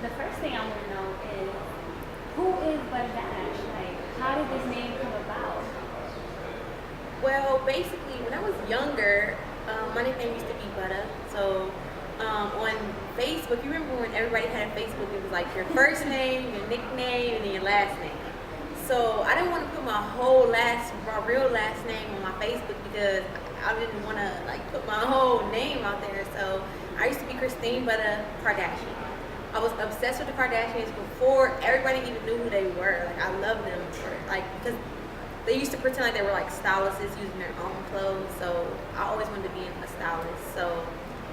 the first thing I want to know is who is ButtaDASH? Like, how did this name come about? Well, basically, when I was younger, my nickname used to be Butta. So on Facebook, you remember when everybody had a Facebook, it was like your first name, your nickname, and then your last name. So I didn't want to put my real last name on my Facebook because I didn't want to like put my whole name out there. So I used to be Christine Butta Kardashian. I was obsessed with the Kardashians before everybody even knew who they were. Like I loved them because they used to pretend like they were like stylists using their own clothes. So I always wanted to be a stylist. So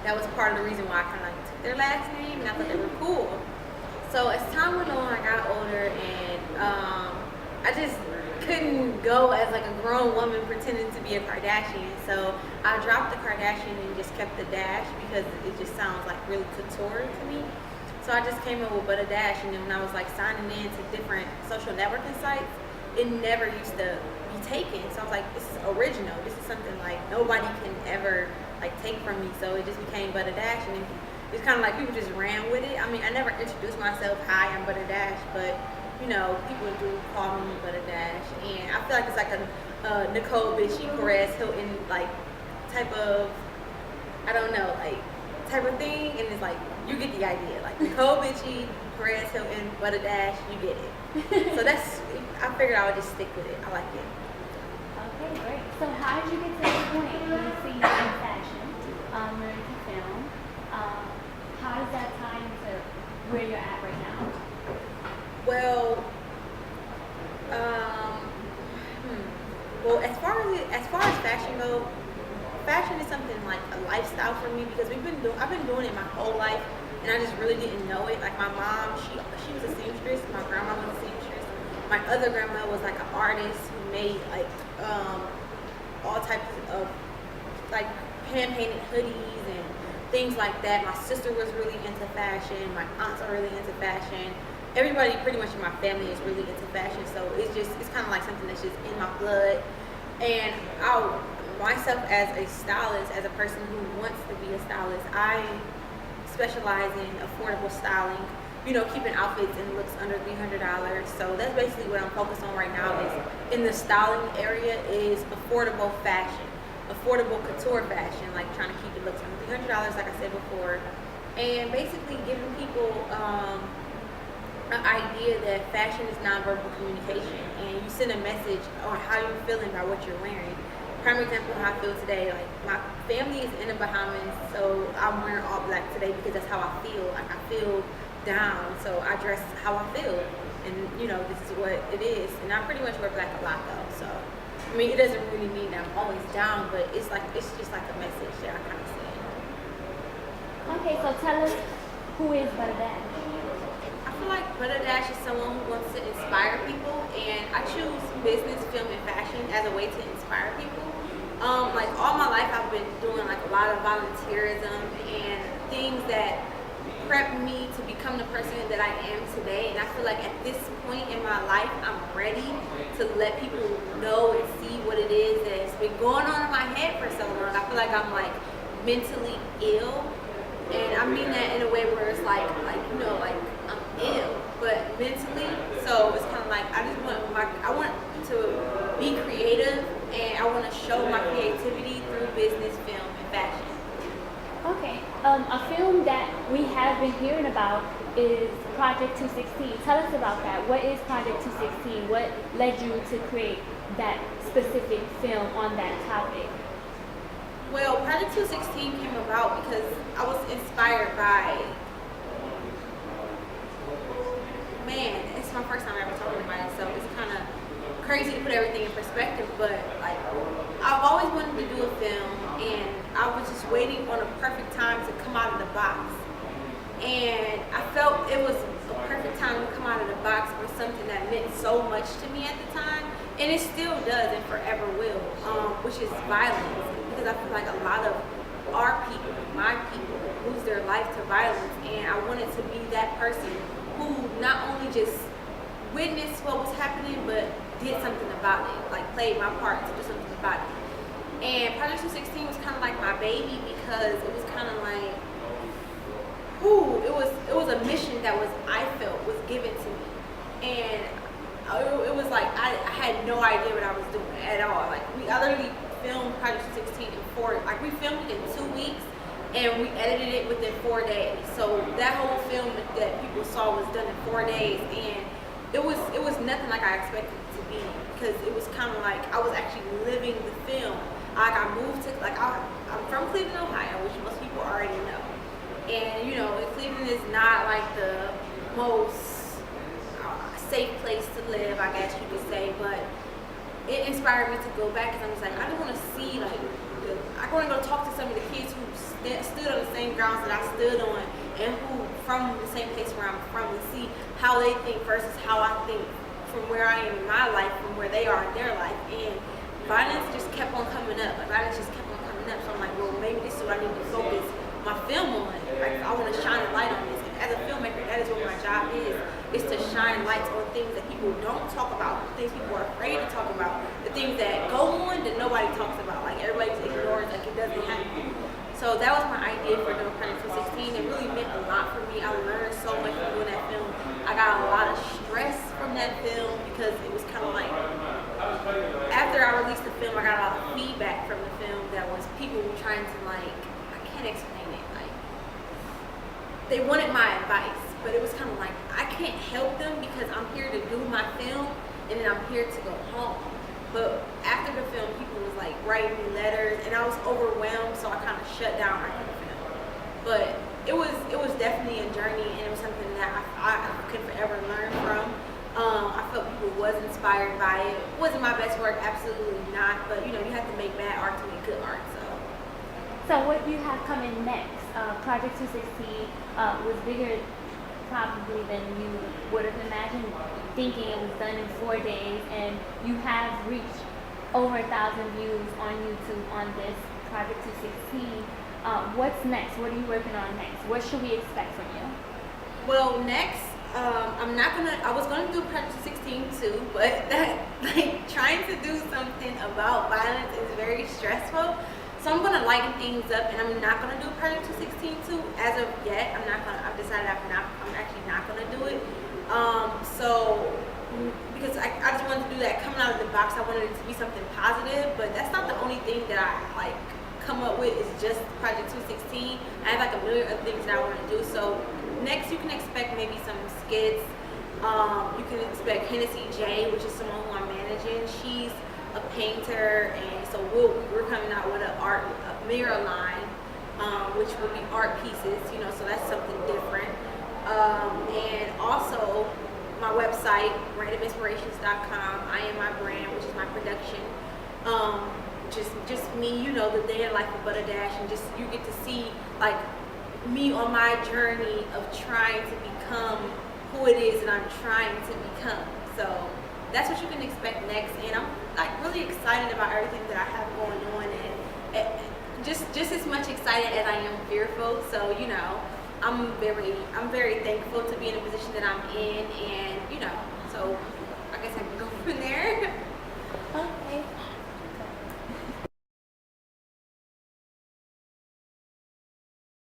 that was part of the reason why I kind of like took their last name and I thought they were cool. So as time went on, I got older and I just couldn't go as like a grown woman pretending to be a Kardashian. So I dropped the Kardashian and just kept the dash because it just sounds like really couture to me. So I just came up with ButtaDASH, and then when I was like signing in to different social networking sites, it never used to be taken. So I was like, this is original. This is something like nobody can ever like take from me. So it just became ButtaDASH, and it's kind of like people just ran with it. I mean, I never introduced myself, hi, I'm ButtaDASH, but you know, people do call me ButtaDASH, and I feel like it's like a Nicole Bitchy, Perez Hilton like type of, I don't know, like type of thing, and it's like you get the idea. Like Nicole Bitchy, Perez Hilton, ButtaDASH, you get it. So I figured I would just stick with it. I like it. Okay, great. So how did you get to this point? You see you're in fashion, you're into film. How does that tie into where you're at right now? Well, as far as fashion goes, fashion is something like a lifestyle for me because I've been doing it my whole life, and I just really didn't know it. Like my mom, she was a seamstress. My grandma was a seamstress. My other grandma was like an artist who made like all types of like hand painted hoodies and things like that. My sister was really into fashion. My aunts are really into fashion. Everybody pretty much in my family is really into fashion, so it's kind of like something that's just in my blood. And myself as a stylist, as a person who wants to be a stylist, I specialize in affordable styling, you know, keeping outfits and looks under $300. So that's basically what I'm focused on right now is in the styling area is affordable fashion, affordable couture fashion, like trying to keep the looks under $300, like I said before, and basically giving people an idea that fashion is nonverbal communication, and you send a message on how you're feeling by what you're wearing. Prime example of how I feel today, like my family is in the Bahamas, so I'm wearing all black today because that's how I feel. Like I feel down, so I dress how I feel, and you know, this is what it is. And I pretty much wear black a lot though, so I mean, it doesn't really mean that I'm always down, but it's just like a message that I kind of send. Okay, so tell us who is ButtaDASH? I feel like ButtaDASH is someone who wants to inspire people, and I choose business, film, and fashion as a way to inspire people. Like all my life, I've been doing like a lot of volunteerism and things that prep me to become the person that I am today. And I feel like at this point in my life, I'm ready to let people know and see what it is that's been going on in my head for so long. I feel like I'm like mentally ill, and I mean that in a way where it's like you know, like I'm ill, but mentally. So it's kind of like I want to be creative, and I want to show my creativity through business, film, and fashion. Okay, a film that we have been hearing about is Project 216. Tell us about that. What is Project 216? What led you to create that specific film on that topic? Well, Project 216 came about because I was inspired by, man, it's my first time ever talking about it, so it's kind of crazy to put everything in perspective, but like I've always wanted to do a film, and I was just waiting on a perfect time to come out of the box. And I felt it was a perfect time to come out of the box for something that meant so much to me at the time, and it still does and forever will, which is violence. Because I feel like a lot of our people, my people, lose their life to violence, and I wanted to be that person who not only just witnessed what was happening, but did something about it, like played my part to do something about it. And Project 216 was kind of like my baby because it was kind of like it was a mission that I felt was given to me, and it was like I had no idea what I was doing at all. Like I literally filmed Project 16 in we filmed it in 2 weeks, and we edited it within 4 days. So that whole film that people saw was done in 4 days, and it was nothing like I expected it to be, because it was kind of like I was actually living the film. Like I moved to I'm from Cleveland, Ohio, which most people already know. And you know, Cleveland is not like the most safe place to live, I guess you could say, but it inspired me to go back, because I'm just like, I just want to see, like, I want to go talk to some of the kids who stood on the same grounds that I stood on, and who from the same place where I'm from, and see how they think versus how I think, from where I am in my life, from where they are in their life. And violence just kept on coming up. Like, violence just kept on coming up. So I'm like, well, maybe this is what I need to focus my film on. Like, I want to shine a light on this. And as a filmmaker, that is what my job is to shine lights on things that people don't talk about, things people are afraid to talk about, the things that go on that nobody talks about. Like, everybody just ignores, like it doesn't happen. So that was my idea for doing Project 216. It really meant a lot for me. I learned so much from doing that film. I got a lot of stress from that film, because it was kind of like, after I released the film, I got a lot of feedback from the film that was people were trying to, like, I can't explain it. Like, they wanted my advice, but it was kind of like, I can't help them because I'm here to do my film, and then I'm here to go home. But after the film, people was like writing me letters, and I was overwhelmed, so I kind of shut down after the film. But it was definitely a journey, and it was something that I could forever learn from. I felt people was inspired by it. It wasn't my best work, absolutely not. But you know, you have to make bad art to make good art. So what do you have coming next? Project 216 was bigger probably than you would have imagined, thinking it was done in 4 days, and you have reached over 1,000 views on YouTube on this Project 216. What's next? What are you working on next? What should we expect from you? Well, next, I was gonna do Project 216 too, but that, like, trying to do something about violence is very stressful. So I'm gonna lighten things up, and I'm not gonna do Project 216 too as of yet. I've decided I'm actually not gonna do it. Because I just wanted to do that coming out of the box. I wanted it to be something positive, but that's not the only thing that I like come up with, is just Project 216. I have like a million other things that I want to do. So next, you can expect maybe some skits. You can expect Hennessy J, which is someone who I'm managing. She's a painter, and so we're coming out with a mirror line, which will be art pieces, you know, so that's something different. And also my website, randominspirations.com. I am my brand, which is my production. Just me, you know, the day in life of ButtaDASH, and just you get to see like me on my journey of trying to become who it is that I'm trying to become. So that's what you can expect next, and I'm like really excited about everything that I have going on, and just as much excited as I am fearful. So you know, I'm very thankful to be in the position that I'm in, and you know, so I guess I can go from there. Okay.